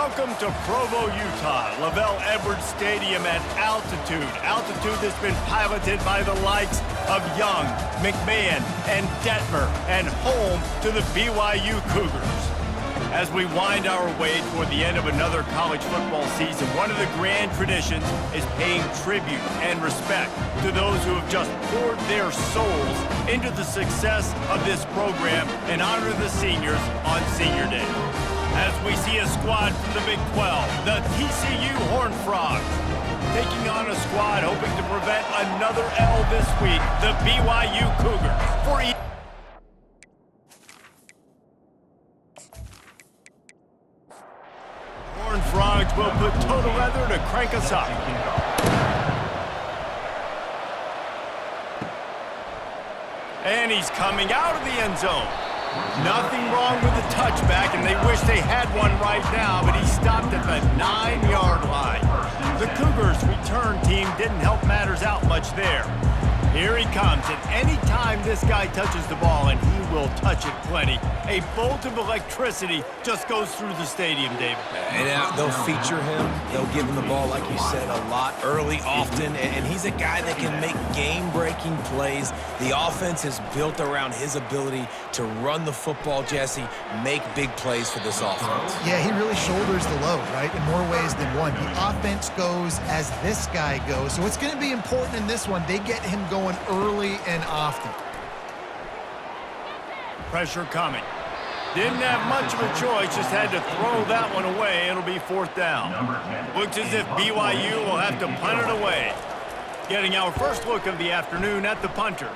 Welcome to Provo, Utah, Lavelle Edwards Stadium at altitude. Altitude that's been piloted by the likes of Young, McMahon, and Detmer, and home to the BYU Cougars. As we wind our way toward the end of another college football season, one of the grand traditions is paying tribute and respect to those who have just poured their souls into the success of this program and honor the seniors on Senior Day. As we see a squad from the Big 12, the TCU Horned Frogs, taking on a squad hoping to prevent another L this week, the BYU Cougars. Horned Frogs will put toe to leather to crank us up. And he's coming out of the end zone. Nothing wrong with the touchback, and they wish they had one right now, but he stopped at the 9-yard line. The Cougars' return team didn't help matters out much there. Here he comes, and any time this guy touches the ball, and he will touch it plenty, a bolt of electricity just goes through the stadium, David. And they'll feature him. They'll give him the ball, like you said, a lot, early, often, and he's a guy that can make game-breaking plays. The offense is built around his ability to run the football, Jesse, make big plays for this offense. Yeah, he really shoulders the load, right, in more ways than one. The offense goes as this guy goes, so it's going to be important in this one. They get him going early and often. Pressure coming. Didn't have much of a choice, just had to throw that one away. It'll be fourth down. Looks as if BYU will have to punt it away. Getting our first look of the afternoon at the punter.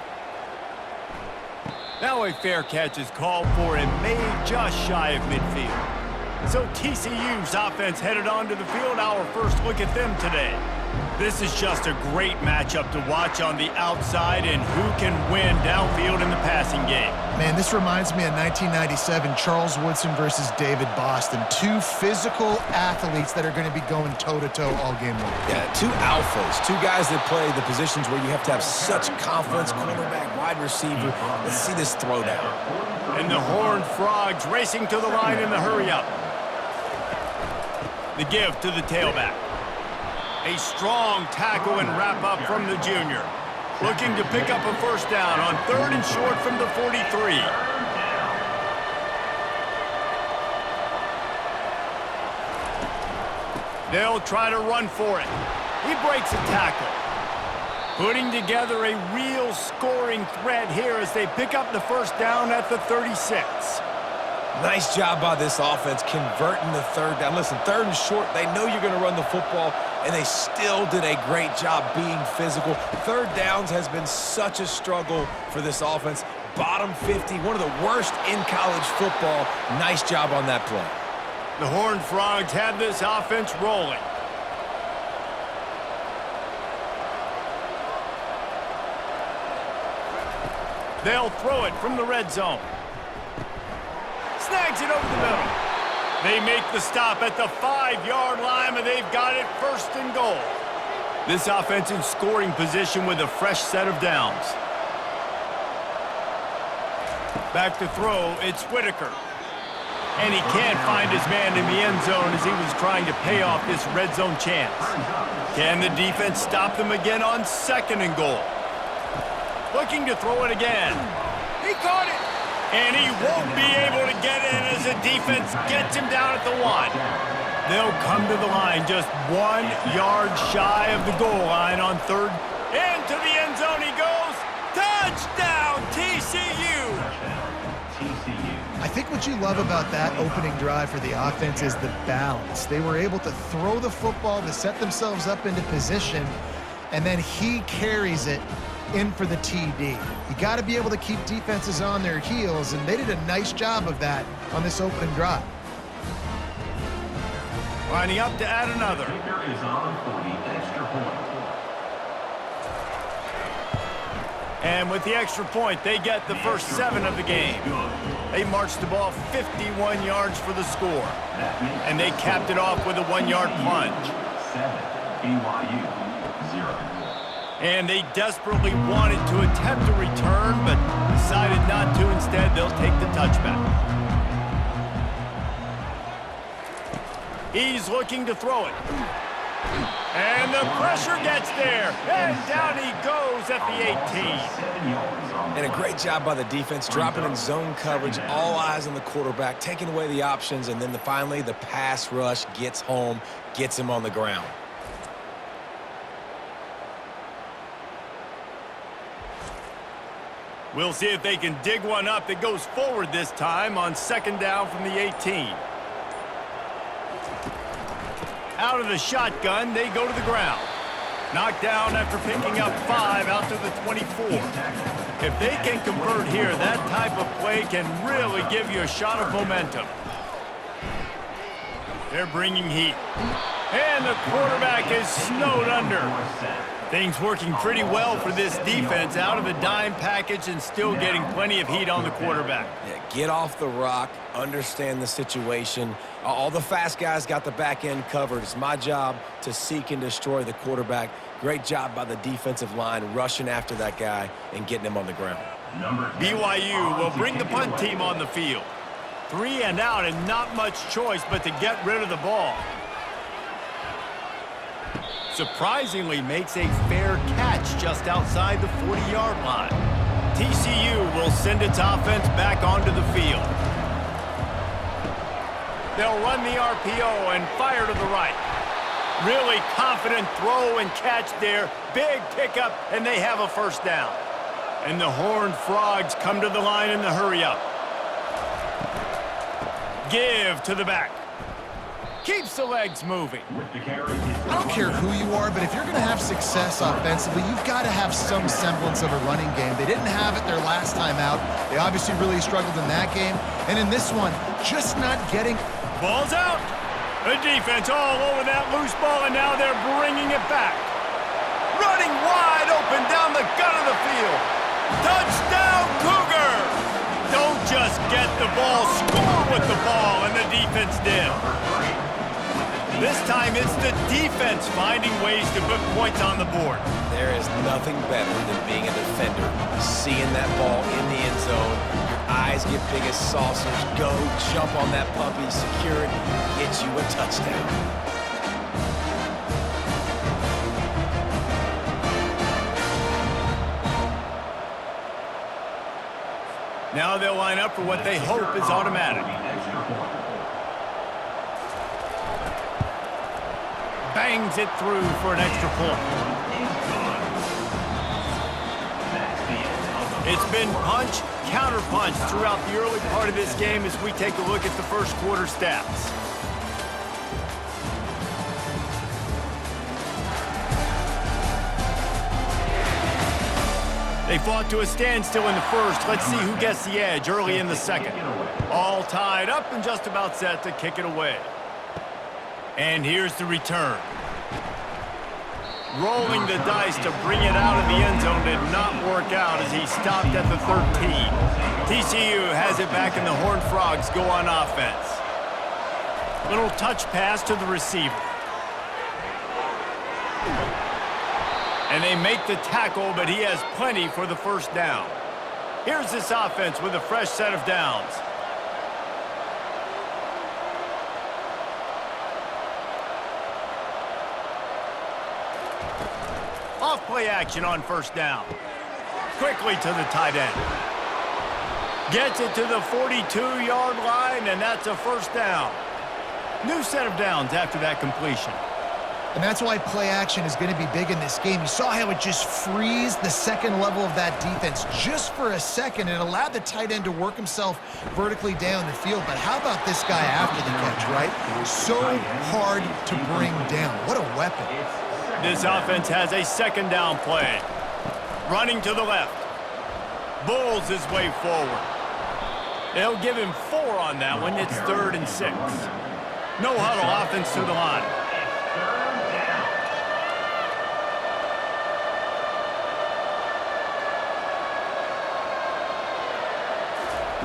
Now a fair catch is called for and made just shy of midfield. So TCU's offense headed onto the field. Our first look at them today. This is just a great matchup to watch on the outside and who can win downfield in the passing game. Man, this reminds me of 1997, Charles Woodson versus David Boston. Two physical athletes that are going to be going toe-to-toe all game long. Yeah, two alphas, two guys that play the positions where you have to have such confidence, cornerback, wide receiver. Let's see this throwdown. And the Horned Frogs racing to the line in the hurry-up. The give to the tailback. A strong tackle and wrap-up from the junior. Looking to pick up a first down on 3rd and short from the 43. They'll try to run for it. He breaks a tackle. Putting together a real scoring threat here as they pick up the first down at the 36. Nice job by this offense converting the third down. Listen, 3rd and short, they know you're going to run the football, and they still did a great job being physical. 3rd downs has been such a struggle for this offense. Bottom 50, one of the worst in college football. Nice job on that play. The Horned Frogs have this offense rolling. They'll throw it from the red zone. Snags it over the middle. They make the stop at the 5-yard line, and they've got it 1st and goal. This offense in scoring position with a fresh set of downs. Back to throw, it's Whitaker. And he can't find his man in the end zone as he was trying to pay off this red zone chance. Can the defense stop them again on 2nd and goal? Looking to throw it again. He caught it. And he won't be able to get in as the defense gets him down at the 1. They'll come to the line just 1 yard shy of the goal line on 3rd. Into the end zone he goes. Touchdown, TCU! I think what you love about that opening drive for the offense is the balance. They were able to throw the football to set themselves up into position, and then he carries it in for the TD. You got to be able to keep defenses on their heels, and they did a nice job of that on this opening drive. Lining up to add another. And with the extra point, they get the first 7 of the game. They marched the ball 51 yards for the score. And they capped it off with a 1-yard plunge. 7, BYU, 0. And they desperately wanted to attempt a return, but decided not to. Instead, they'll take the touchback. He's looking to throw it. And the pressure gets there. And down he goes at the 18. And a great job by the defense, dropping in zone coverage, all eyes on the quarterback, taking away the options, and then finally the pass rush gets home, gets him on the ground. We'll see if they can dig one up that goes forward this time on second down from the 18. Out of the shotgun, they go to the ground. Knocked down after picking up 5 out to the 24. If they can convert here, that type of play can really give you a shot of momentum. They're bringing heat. And the quarterback is snowed under. Things working pretty well for this defense, out of a dime package and still getting plenty of heat on the quarterback. Yeah, get off the rock, understand the situation. All the fast guys got the back end covered. It's my job to seek and destroy the quarterback. Great job by the defensive line rushing after that guy and getting him on the ground. BYU will bring the punt team on the field. 3 and out and not much choice but to get rid of the ball. Surprisingly makes a fair catch just outside the 40-yard line. TCU will send its offense back onto the field. They'll run the RPO and fire to the right. Really confident throw and catch there. Big pickup, and they have a first down. And the Horned Frogs come to the line in the hurry-up. Give to the back. Keeps the legs moving. I don't care who you are, but if you're going to have success offensively, you've got to have some semblance of a running game. They didn't have it their last time out. They obviously really struggled in that game. And in this one, just not getting... Ball's out. The defense all over that loose ball, and now they're bringing it back. Running wide open down the gut of the field. Touchdown, Cougars! Don't just get the ball, score with the ball, and the defense did. This time it's the defense finding ways to put points on the board. There is nothing better than being a defender, seeing that ball in the end zone. Your eyes get big as saucers. Go, jump on that puppy, secure it, get you a touchdown. Now they'll line up for what they hope is automatic. Bangs it through for an extra point. It's been punch, counter punch throughout the early part of this game as we take a look at the first quarter stats. They fought to a standstill in the first. Let's see who gets the edge early in the second. All tied up and just about set to kick it away. And here's the return. Rolling the dice to bring it out of the end zone did not work out as he stopped at the 13. TCU has it back and the Horned Frogs go on offense. Little touch pass to the receiver. And they make the tackle, but he has plenty for the first down. Here's this offense with a fresh set of downs. Off play action on first down. Quickly to the tight end. Gets it to the 42-yard line, and that's a first down. New set of downs after that completion. And that's why play action is going to be big in this game. You saw how it just frees the second level of that defense just for a second. It allowed the tight end to work himself vertically down the field. But how about this guy after the catch, right? So hard to bring down. What a weapon. This offense has a second down play. Running to the left. Bulls his way forward. They'll give him 4 on that one. It's 3rd and 6. No huddle offense to the line.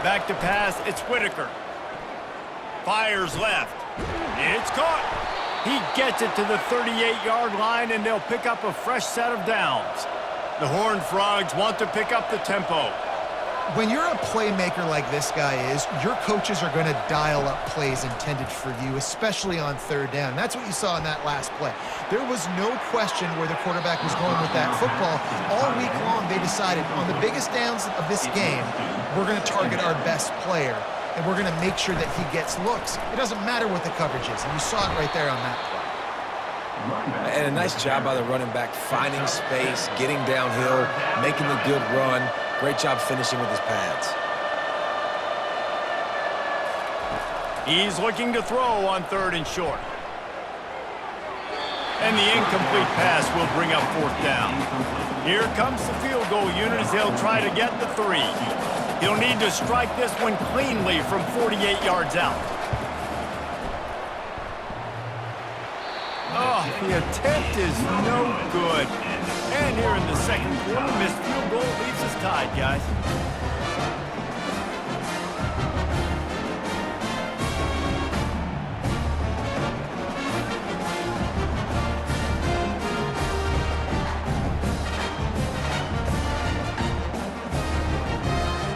Back to pass, it's Whitaker. Fires left. It's caught. He gets it to the 38-yard line, and they'll pick up a fresh set of downs. The Horned Frogs want to pick up the tempo. When you're a playmaker like this guy is, your coaches are going to dial up plays intended for you, especially on third down. That's what you saw in that last play. There was no question where the quarterback was going with that football. All week long, they decided on the biggest downs of this game, we're going to target our best player, and we're going to make sure that he gets looks. It doesn't matter what the coverage is, and you saw it right there on that play. And a nice job by the running back, finding space, getting downhill, making the good run. Great job finishing with his pads. He's looking to throw on 3rd and short. And the incomplete pass will bring up 4th down. Here comes the field goal unit as they'll try to get the 3. He'll need to strike this one cleanly from 48 yards out. Oh, the attempt is no good. And here in the second quarter, missed field goal leaves us tied, guys.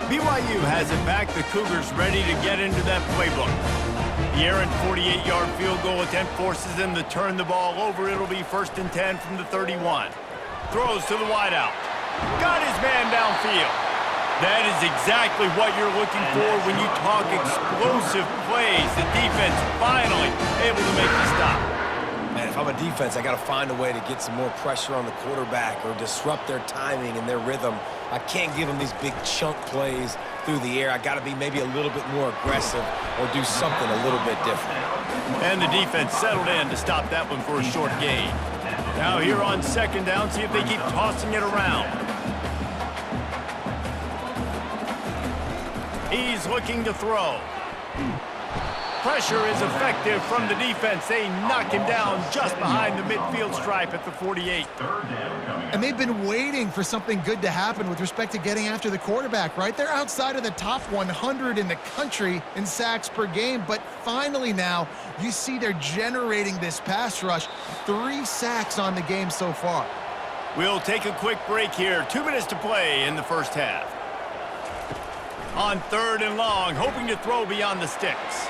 BYU has it back. The Cougars ready to get into that playbook. The errant 48-yard field goal attempt forces them to turn the ball over. It'll be 1st and 10 from the 31. Throws to the wideout. Got his man downfield. That is exactly what you're looking for when you talk explosive plays. The defense finally able to make the stop. Man, if I'm a defense, I got to find a way to get some more pressure on the quarterback or disrupt their timing and their rhythm. I can't give them these big chunk plays through the air. I got to be maybe a little bit more aggressive or do something a little bit different. And the defense settled in to stop that one for a short gain. Now here on 2nd down, see if they keep tossing it around. He's looking to throw. Pressure is effective from the defense. They knock him down just behind the midfield stripe at the 48. And they've been waiting for something good to happen with respect to getting after the quarterback, right? They're outside of the top 100 in the country in sacks per game, but finally now you see they're generating this pass rush. 3 sacks on the game so far. We'll take a quick break here. 2 minutes to play in the first half. On 3rd and long, hoping to throw beyond the sticks.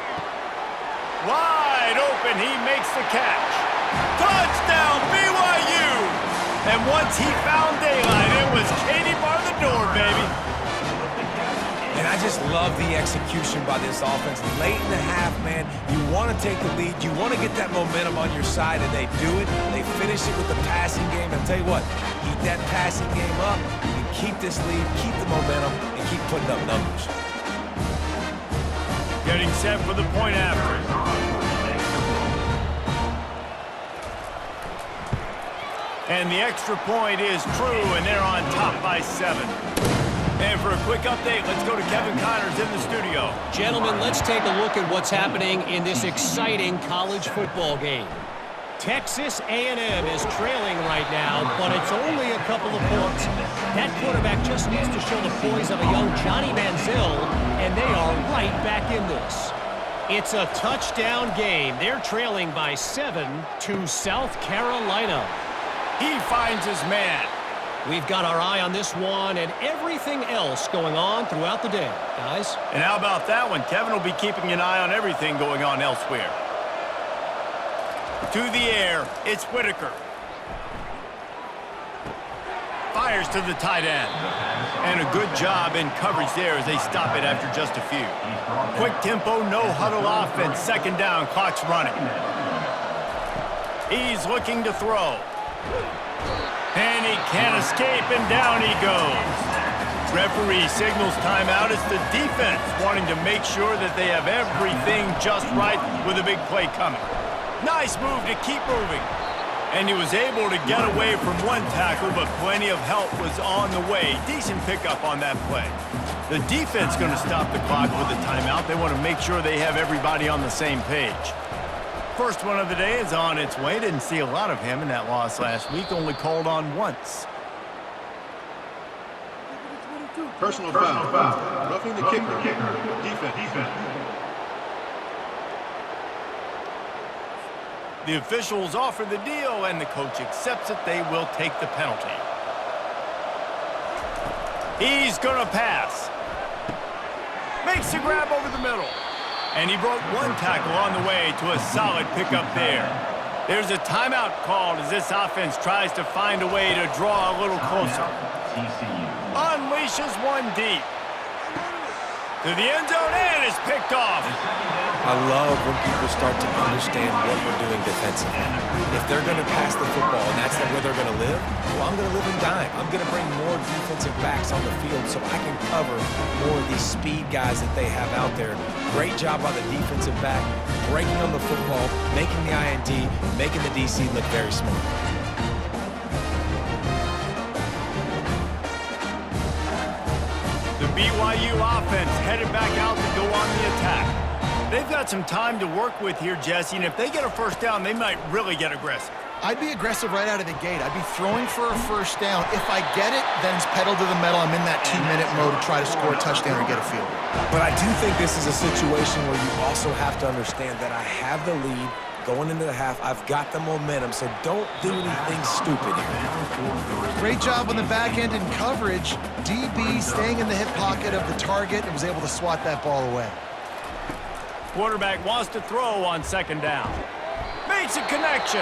Wide open, he makes the catch. Touchdown, BYU! And once he found daylight, it was Katie bar the door, baby. And I just love the execution by this offense. Late in the half, man, you want to take the lead. You want to get that momentum on your side, and they do it. They finish it with the passing game. And I'll tell you what, keep that passing game up. You can keep this lead, keep the momentum, and keep putting up numbers. Getting set for the point after. And the extra point is true, and they're on top by 7. And for a quick update, let's go to Kevin Connors in the studio. Gentlemen, let's take a look at what's happening in this exciting college football game. Texas A&M is trailing right now, but it's only a couple of points. That quarterback just needs to show the poise of a young Johnny Manziel, and they are right back in this. It's a touchdown game. They're trailing by 7 to South Carolina. He finds his man. We've got our eye on this one and everything else going on throughout the day, guys. And how about that one? Kevin will be keeping an eye on everything going on elsewhere. To the air, it's Whitaker. Fires to the tight end. And a good job in coverage there as they stop it after just a few. Quick tempo, no huddle offense. 2nd down, clock's running. He's looking to throw. And he can't escape, and down he goes. Referee signals timeout. It's the defense wanting to make sure that they have everything just right with a big play coming. Nice move to keep moving. And he was able to get away from one tackle, but plenty of help was on the way. Decent pickup on that play. The defense going to stop the clock with a timeout. They want to make sure they have everybody on the same page. First one of the day is on its way. Didn't see a lot of him in that loss last week. Only called on once. Personal foul. Roughing the kicker. Defense. The officials offer the deal, and the coach accepts it. They will take the penalty. He's going to pass. Makes the grab over the middle. And he broke one tackle on the way to a solid pickup there. There's a timeout called as this offense tries to find a way to draw a little closer. TCU. Unleashes one deep. To the end zone, and is picked off. I love when people start to understand what we're doing defensively. If they're going to pass the football and that's where they're going to live, well, I'm going to live and dime. I'm going to bring more defensive backs on the field so I can cover more of these speed guys that they have out there. Great job by the defensive back, breaking on the football, making the INT, making the DC look very smart. The BYU offense headed back out to go on the attack. They've got some time to work with here, Jesse, and if they get a first down, they might really get aggressive. I'd be aggressive right out of the gate. I'd be throwing for a first down. If I get it, then it's pedal to the metal. I'm in that 2-minute mode to try to score a touchdown or get a field goal. But I do think this is a situation where you also have to understand that I have the lead going into the half. I've got the momentum, so don't do anything stupid here. Great job on the back end in coverage. DB staying in the hip pocket of the target and was able to swat that ball away. Quarterback wants to throw on second down. Makes a connection.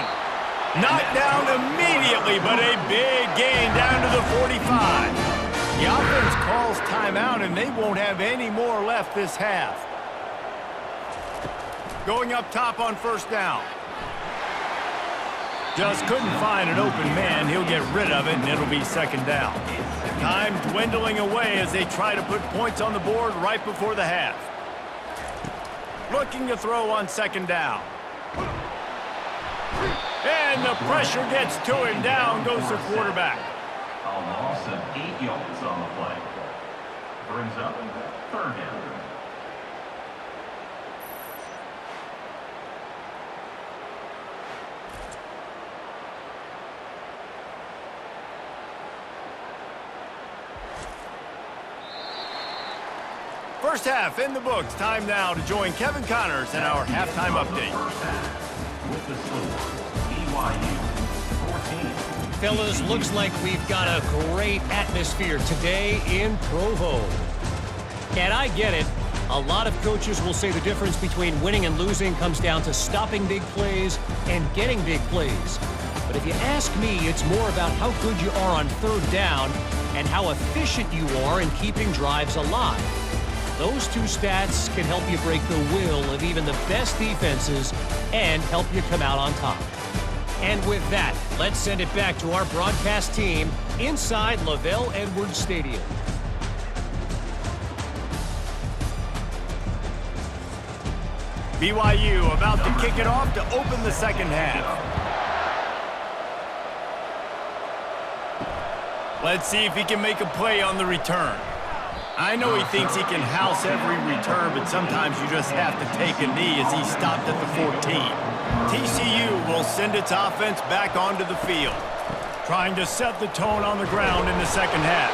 Knocked down immediately, but a big gain down to the 45. The offense calls timeout, and they won't have any more left this half. Going up top on first down. Just couldn't find an open man. He'll get rid of it, and it'll be second down. Time dwindling away as they try to put points on the board right before the half. Looking to throw on second down. And the pressure gets to him. Down goes the quarterback. A loss of 8 yards on the play. Brings up third down. First half in the books. Time now to join Kevin Connors in our halftime update. With the score, BYU 14. Fellas, looks like we've got a great atmosphere today in Provo. And I get it. A lot of coaches will say the difference between winning and losing comes down to stopping big plays and getting big plays. But if you ask me, it's more about how good you are on third down and how efficient you are in keeping drives alive. Those two stats can help you break the will of even the best defenses and help you come out on top. And with that, let's send it back to our broadcast team inside Lavelle Edwards Stadium. BYU about to kick it off to open the second half. Let's see if he can make a play on the return. I know he thinks he can house every return, but sometimes you just have to take a knee as he stopped at the 14. TCU will send its offense back onto the field, trying to set the tone on the ground in the second half.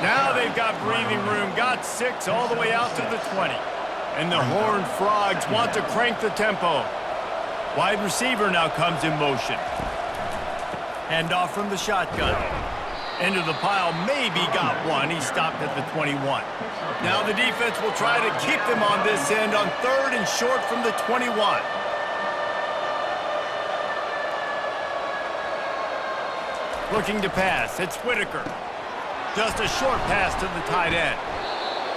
Now they've got breathing room, got 6 all the way out to the 20. And the Horned Frogs want to crank the tempo. Wide receiver now comes in motion. Handoff from the shotgun. Into the pile, maybe got one. He stopped at the 21. Now the defense will try to keep them on this end on third and short from the 21. Looking to pass, it's Whitaker. Just a short pass to the tight end.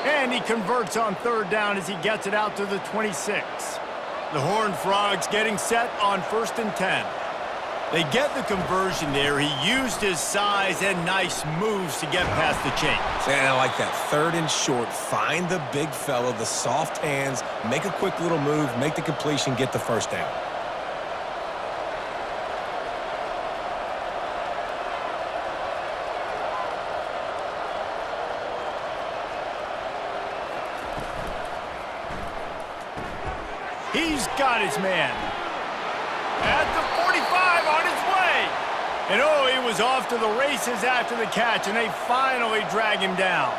And he converts on third down as he gets it out to the 26. The Horned Frogs getting set on 1st and 10. They get the conversion there. He used his size and nice moves to get past the chains. And I like that. 3rd and short. Find the big fella, the soft hands, make a quick little move, make the completion, get the first down. He's got his man. At the 45 on his way. And oh, he was off to the races after the catch, and they finally drag him down.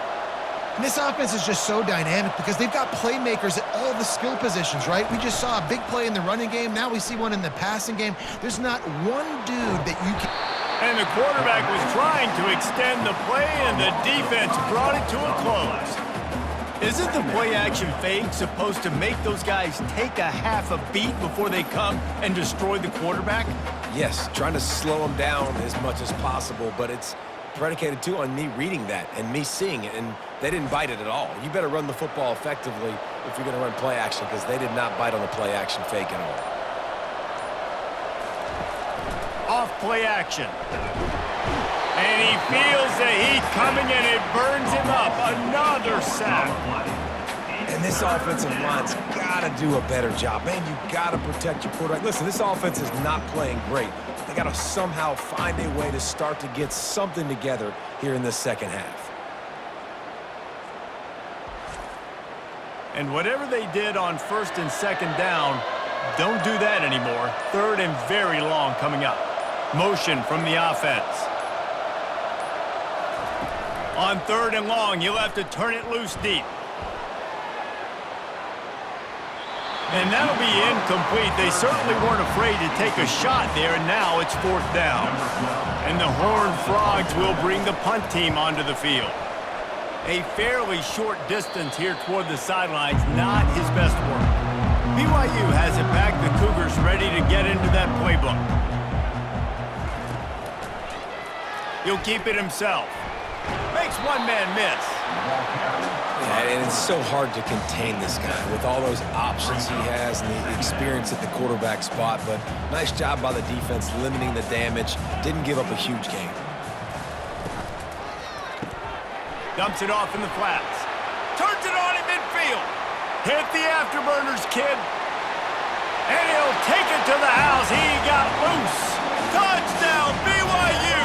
And this offense is just so dynamic because they've got playmakers at all the skill positions, right? We just saw a big play in the running game. Now we see one in the passing game. There's not one dude that you can... And the quarterback was trying to extend the play, and the defense brought it to a close. Isn't the play-action fake supposed to make those guys take a half a beat before they come and destroy the quarterback? Yes, trying to slow them down as much as possible, but it's predicated, too, on me reading that and me seeing it, and they didn't bite it at all. You better run the football effectively if you're going to run play-action, because they did not bite on the play-action fake at all. Off play-action. And he feels the heat coming, and it burns him up. Another sack. And this offensive line's got to do a better job. Man, you got to protect your quarterback. Listen, this offense is not playing great. They got to somehow find a way to start to get something together here in the second half. And whatever they did on first and second down, don't do that anymore. Third and very long coming up. Motion from the offense. On third and long, you'll have to turn it loose deep. And that'll be incomplete. They certainly weren't afraid to take a shot there, and now it's fourth down. And the Horned Frogs will bring the punt team onto the field. A fairly short distance here toward the sidelines, not his best work. BYU has it back. The Cougars ready to get into that playbook. He'll keep it himself. Makes one man miss. Yeah, and it's so hard to contain this guy with all those options he has and the experience at the quarterback spot, but nice job by the defense limiting the damage. Didn't give up a huge gain. Dumps it off in the flats. Turns it on in midfield. Hit the afterburners, kid. And he'll take it to the house. He got loose. Touchdown, BYU.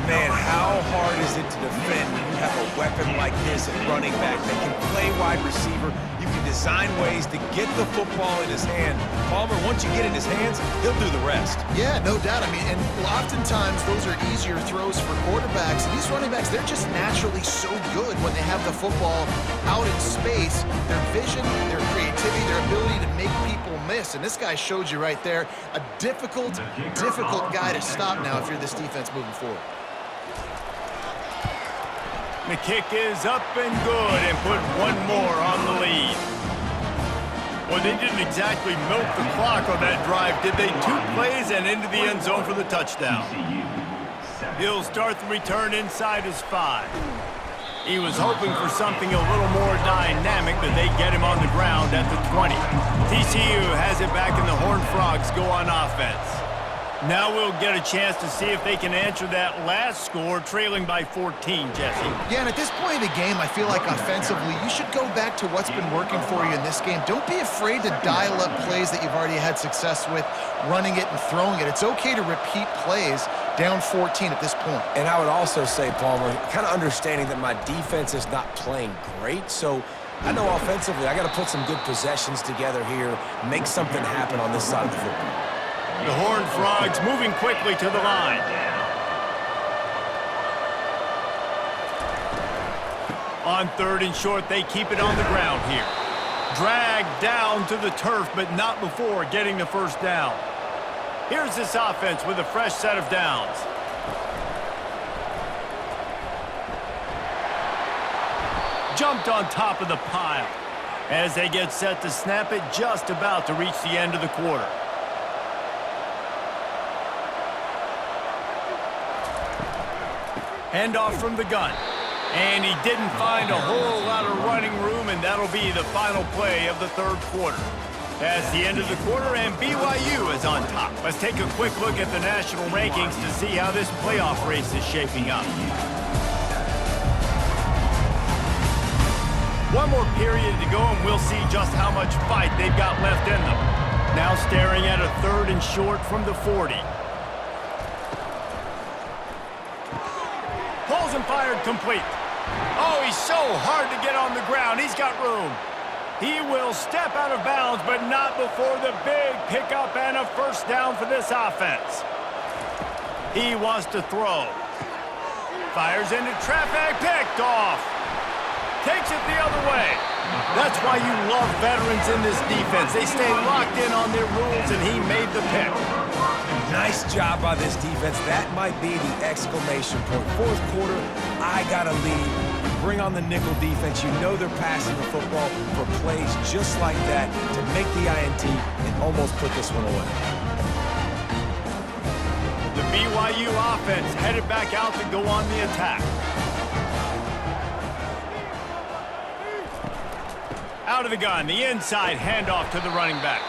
Man, how hard is it to defend when you have a weapon like this at running back that can play wide receiver? You can design ways to get the football in his hand. Palmer, once you get in his hands, he'll do the rest. Yeah, no doubt. I mean, and oftentimes those are easier throws for quarterbacks. And these running backs, they're just naturally so good when they have the football out in space. Their vision, their creativity, their ability to make people miss. And this guy showed you right there, a difficult guy to stop now if you're this defense moving forward. The kick is up and good and put one more on the lead. Well, they didn't exactly milk the clock on that drive, did they? 2 plays and into the end zone for the touchdown. He'll start the return inside his 5. He was hoping for something a little more dynamic, but they get him on the ground at the 20. TCU has it back, and the Horned Frogs go on offense. Now we'll get a chance to see if they can answer that last score, trailing by 14, Jesse. Yeah, and at this point in the game, I feel like offensively, you should go back to what's been working for you in this game. Don't be afraid to dial up plays that you've already had success with, running it and throwing it. It's okay to repeat plays down 14 at this point. And I would also say, Palmer, kind of understanding that my defense is not playing great, so I know offensively I got to put some good possessions together here, make something happen on this side of the football. The Horned Frogs moving quickly to the line. On third and short, they keep it on the ground here. Dragged down to the turf, but not before getting the first down. Here's this offense with a fresh set of downs. Jumped on top of the pile as they get set to snap it, just about to reach the end of the quarter. Handoff from the gun. And he didn't find a whole lot of running room, and that'll be the final play of the third quarter. That's the end of the quarter, and BYU is on top. Let's take a quick look at the national rankings to see how this playoff race is shaping up. One more period to go, and we'll see just how much fight they've got left in them. Now staring at a third and short from the 40. Pulls and fired complete. Oh, he's so hard to get on the ground. He's got room. He will step out of bounds, but not before the big pickup and a first down for this offense. He wants to throw. Fires into traffic, picked off. Takes it the other way. That's why you love veterans in this defense. They stay locked in on their rules, and he made the pick. Nice job by this defense. That might be the exclamation point. Fourth quarter, I got a lead. bring on the nickel defense. You know they're passing the football for plays just like that to make the INT and almost put this one away. The BYU offense headed back out to go on the attack. Out of the gun, the inside handoff to the running back.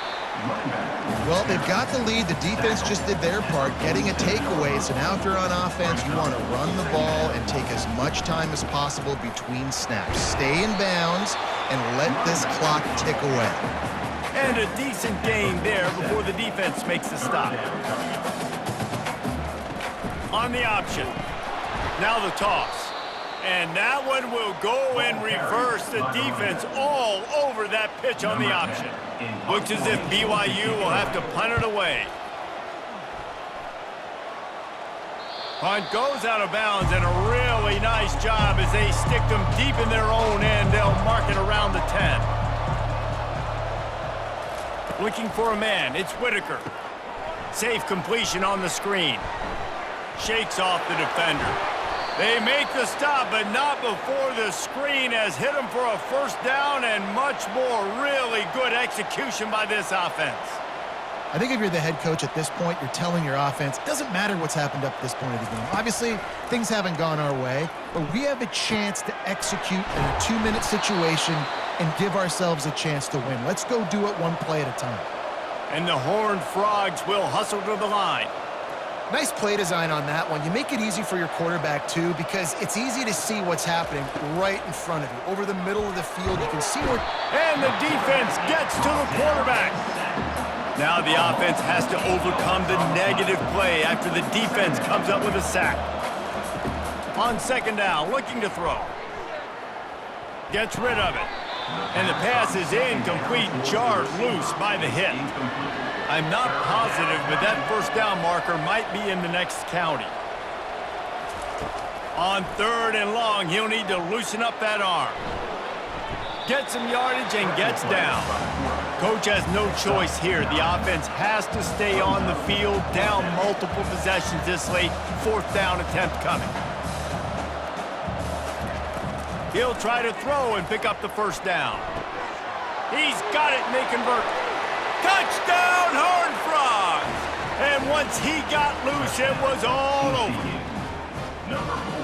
Well, they've got the lead. The defense just did their part, getting a takeaway. So now if you're on offense, you want to run the ball and take as much time as possible between snaps. Stay in bounds and let this clock tick away. And a decent gain there before the defense makes the stop. On the option. Now the toss. And that one will go in reverse. The defense all over that pitch on the option. Looks as if BYU will have to punt it away. Punt goes out of bounds, and a really nice job as they stick them deep in their own end. They'll mark it around the 10. Looking for a man. It's Whitaker. Safe completion on the screen. Shakes off the defender. They make the stop, but not before the screen has hit them for a first down and much more. Really good execution by this offense. I think if you're the head coach at this point, you're telling your offense, it doesn't matter what's happened up to this point of the game. Obviously, things haven't gone our way, but we have a chance to execute in a 2-minute situation and give ourselves a chance to win. Let's go do it one play at a time. And the Horned Frogs will hustle to the line. Nice play design on that one. You make it easy for your quarterback, too, because it's easy to see what's happening right in front of you. Over the middle of the field, you can see where... And the defense gets to the quarterback. Now the offense has to overcome the negative play after the defense comes up with a sack. On second down, looking to throw. Gets rid of it. And the pass is incomplete, jarred loose by the hit. I'm not positive, but that first down marker might be in the next county. On third and long, he'll need to loosen up that arm. Gets some yardage and gets down. Coach has no choice here. The offense has to stay on the field, down multiple possessions this late. Fourth down attempt coming. He'll try to throw and pick up the first down. He's got it and they convert. Touchdown, Horned Frogs! And once he got loose, it was all over.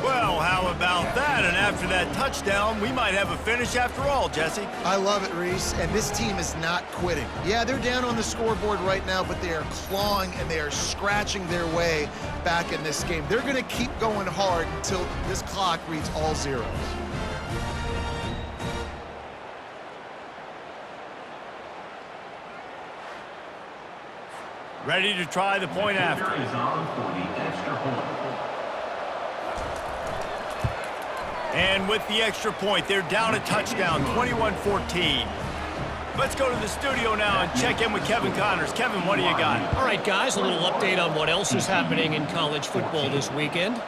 Well, how about that? And after that touchdown, we might have a finish after all, Jesse. I love it, Reese, and this team is not quitting. Yeah, they're down on the scoreboard right now, but they are clawing and they are scratching their way back in this game. They're going to keep going hard until this clock reads all zeros. Ready to try the point after. Is on for the extra point. And with the extra point, they're down a touchdown, 21-14. Let's go to the studio now and check in with Kevin Connors. Kevin, what do you got? All right, guys, a little update on what else is happening in college football this weekend.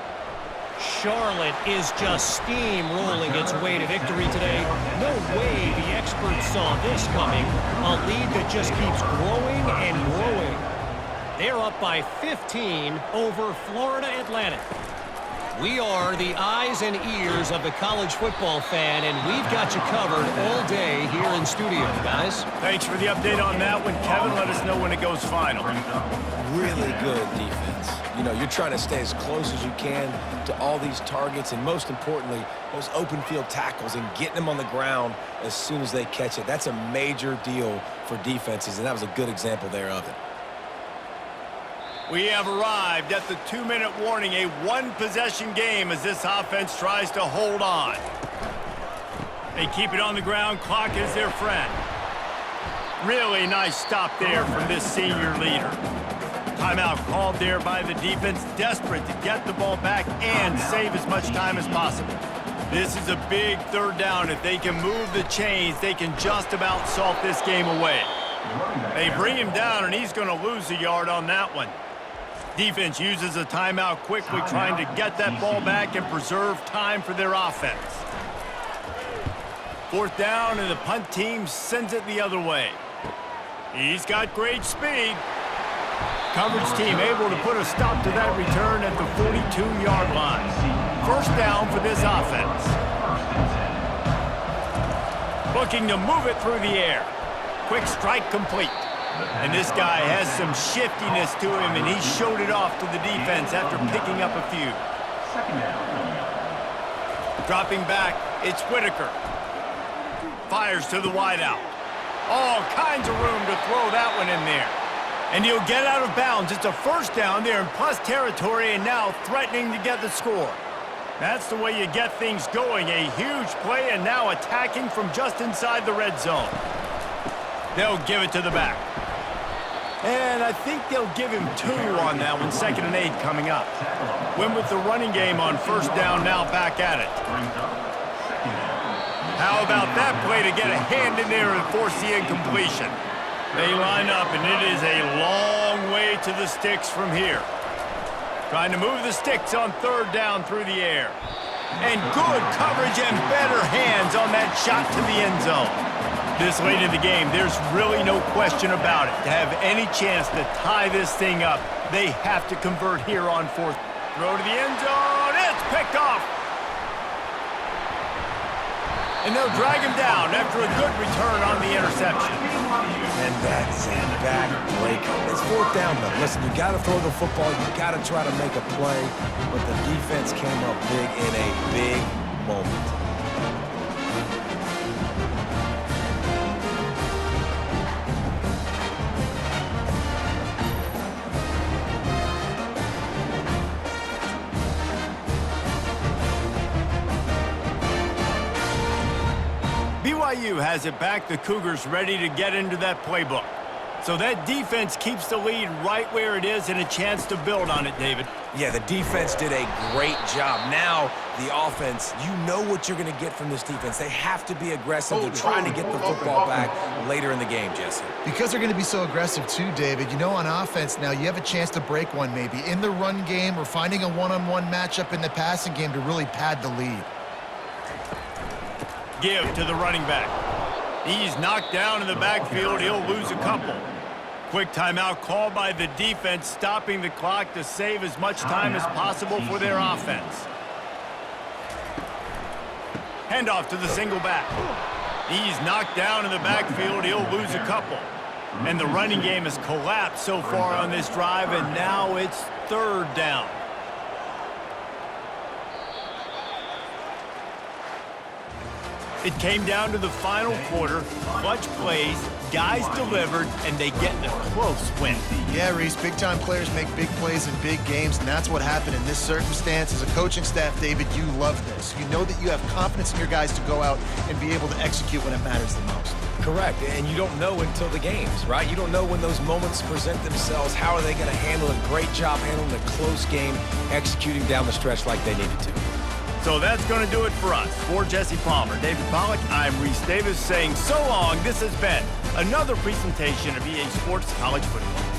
Charlotte is just steamrolling its way to victory today. No way the experts saw this coming. A lead that just keeps growing and growing. They're up by 15 over Florida Atlantic. We are the eyes and ears of the college football fan, and we've got you covered all day here in studio, guys. Thanks for the update on that one, Kevin. Let us know when it goes final. Really good defense. You know, you're trying to stay as close as you can to all these targets, and most importantly, those open field tackles and getting them on the ground as soon as they catch it. That's a major deal for defenses, and that was a good example there of it. We have arrived at the 2-minute warning, a one-possession game as this offense tries to hold on. They keep it on the ground. Clock is their friend. Really nice stop there from this senior leader. Timeout called there by the defense, desperate to get the ball back and save as much time as possible. This is a big third down. If they can move the chains, they can just about salt this game away. They bring him down, and he's going to lose a yard on that one. Defense uses a timeout quickly, trying to get that ball back and preserve time for their offense. Fourth down, and the punt team sends it the other way. He's got great speed. Coverage team able to put a stop to that return at the 42-yard line. First down for this offense. Looking to move it through the air. Quick strike complete. And this guy has some shiftiness to him, and he showed it off to the defense after picking up a few. Dropping back, it's Whitaker. Fires to the wideout. All kinds of room to throw that one in there. And he'll get out of bounds. It's a first down there in plus territory, and now threatening to get the score. That's the way you get things going. A huge play, and now attacking from just inside the red zone. They'll give it to the back. And I think they'll give him 2 on that one, 2nd and 8 coming up. Went with the running game on first down, now back at it. How about that play to get a hand in there and force the incompletion? They line up, and it is a long way to the sticks from here. Trying to move the sticks on 3rd down through the air. And good coverage and better hands on that shot to the end zone. This late in the game, there's really no question about it. To have any chance to tie this thing up, they have to convert here on 4th. Throw to the end zone. It's picked off. And they'll drag him down after a good return on the interception. And that's a back breaker. It's 4th down, though. Listen, you got to throw the football. You got to try to make a play. But the defense came up big in a big moment. BYU has it back. The Cougars ready to get into that playbook. So that defense keeps the lead right where it is and a chance to build on it, David. Yeah, the defense did a great job. Now, the offense, you know what you're going to get from this defense. They have to be aggressive. They're trying to get the football back later in the game, Jesse. Because they're going to be so aggressive too, David. You know, on offense now, you have a chance to break one maybe in the run game or finding a one-on-one matchup in the passing game to really pad the lead. Give to the running back. He's knocked down in the backfield. He'll lose a couple. Quick timeout called by the defense, stopping the clock to save as much time as possible for their offense. Handoff to the single back. He's knocked down in the backfield. He'll lose a couple. And the running game has collapsed so far on this drive, and now it's 3rd down. It came down to the final quarter, clutch plays, guys delivered, and they get a close win. Yeah, Reese, big-time players make big plays in big games, and that's what happened in this circumstance. As a coaching staff, David, you love this. You know that you have confidence in your guys to go out and be able to execute when it matters the most. Correct, and you don't know until the games, right? You don't know when those moments present themselves. How are they going to handle it? Great job handling a close game, executing down the stretch like they needed to. So that's going to do it for us. For Jesse Palmer, David Pollack, I'm Reese Davis saying so long. This has been another presentation of EA Sports College Football.